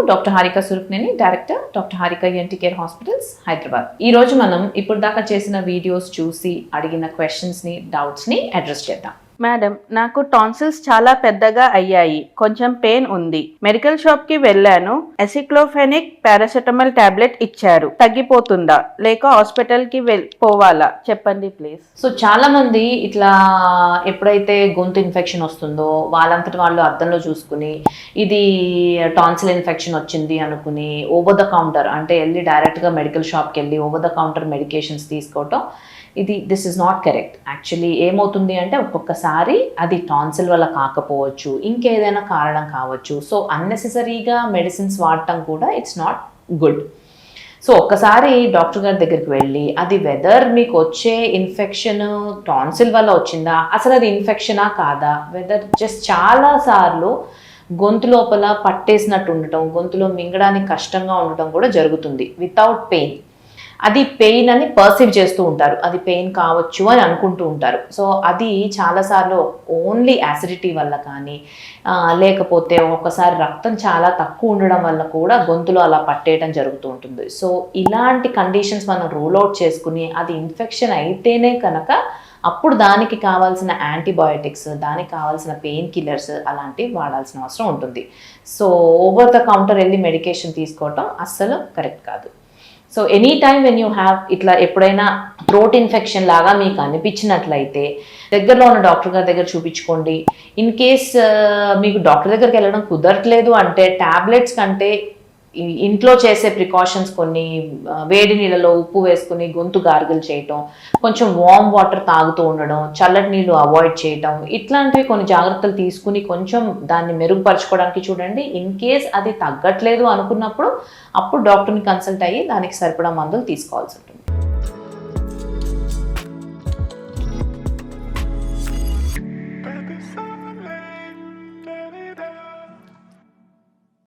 Doctor Harika Surukneni, director doctor Harika ENT care hospitals Hyderabad. ఈ రోజు మనం ఇప్పుడు దాకా చేసిన వీడియోస్ చూసి అడిగిన క్వశ్చన్స్ని, డౌట్స్ని అడ్రస్ చేద్దాం. మేడం, నాకు టాన్సిల్స్ చాలా పెద్దగా అయ్యాయి, కొంచెం పెయిన్ ఉంది. మెడికల్ షాప్ కి వెళ్ళాను, ఎసిక్లోఫెనిక్ పారాసెటమాల్ టాబ్లెట్ ఇచ్చారు. తగ్గిపోతుందా లేక హాస్పిటల్ కి పోవాలా? చెప్పండి ప్లీజ్. సో చాలా మంది ఇట్లా ఎప్పుడైతే గొంతు ఇన్ఫెక్షన్ వస్తుందో వాళ్ళంతటి వాళ్ళు అద్దంలో చూసుకుని ఇది టాన్సిల్ ఇన్ఫెక్షన్ వచ్చింది అనుకుని ఓవర్ ద కౌంటర్ అంటే వెళ్ళి డైరెక్ట్గా మెడికల్ షాప్కి వెళ్ళి ఓవర్ ద కౌంటర్ మెడికేషన్స్ తీసుకోవటం, this is not correct. Actually ఏమవుతుంది అంటే ఒక్కొక్కసారి అది టాన్సిల్ వల్ల కాకపోవచ్చు, ఇంకేదైనా కారణం కావచ్చు. సో అన్నెసెసరీగా మెడిసిన్స్ వాడటం కూడా ఇట్స్ నాట్ గుడ్. సో ఒక్కసారి డాక్టర్ గారి దగ్గరికి వెళ్ళి అది వెదర్ మీకు వచ్చే ఇన్ఫెక్షన్ టాన్సిల్ వల్ల వచ్చిందా, అసలు అది ఇన్ఫెక్షనా కాదా, వెదర్ జస్ట్ చాలాసార్లు గొంతు లోపల పట్టేసినట్టు ఉండటం, గొంతులో మింగడానికి కష్టంగా ఉండటం కూడా జరుగుతుంది వితౌట్ పెయిన్. అది పెయిన్ అని పర్సీవ్ చేస్తూ ఉంటారు, అది పెయిన్ కావచ్చు అని అనుకుంటూ ఉంటారు. సో అది చాలాసార్లు ఓన్లీ యాసిడిటీ వల్ల కానీ లేకపోతే ఒకసారి రక్తం చాలా తక్కువ ఉండడం వల్ల కూడా గొంతులో అలా పట్టేయడం జరుగుతూ ఉంటుంది. సో ఇలాంటి కండిషన్స్ మనం రూల్ అవుట్ చేసుకుని అది ఇన్ఫెక్షన్ అయితేనే కనుక అప్పుడు దానికి కావాల్సిన యాంటీబయోటిక్స్, దానికి కావాల్సిన పెయిన్ కిల్లర్స్ అలాంటివి వాడాల్సిన అవసరం ఉంటుంది. సో ఓవర్ ద కౌంటర్ వెళ్ళి మెడికేషన్ తీసుకోవటం అస్సలు కరెక్ట్ కాదు. So any time when you have ఇట్లా ఎప్పుడైనా థ్రోట్ ఇన్ఫెక్షన్ లాగా మీకు అనిపించినట్లయితే దగ్గరలో ఉన్న డాక్టర్ గారి దగ్గర చూపించుకోండి. ఇన్ కేస్ మీకు డాక్టర్ దగ్గరికి వెళ్ళడం కుదరట్లేదు అంటే ట్యాబ్లెట్స్ కంటే ఇంట్లో చేసే ప్రికాషన్స్ కొన్ని, వేడి నీళ్ళలో ఉప్పు వేసుకుని గొంతు గార్గిల్ చేయటం, కొంచెం వార్మ్ వాటర్ తాగుతూ ఉండడం, చల్లటి నీళ్ళు అవాయిడ్ చేయటం, ఇట్లాంటివి కొన్ని జాగ్రత్తలు తీసుకుని కొంచెం దాన్ని మెరుగుపరచుకోవడానికి చూడండి. ఇన్ కేస్ అది తగ్గట్లేదు అనుకున్నప్పుడు అప్పుడు డాక్టర్ని కన్సల్ట్ అయ్యి దానికి సరిపడా మందులు తీసుకోవాల్సి ఉంటుంది.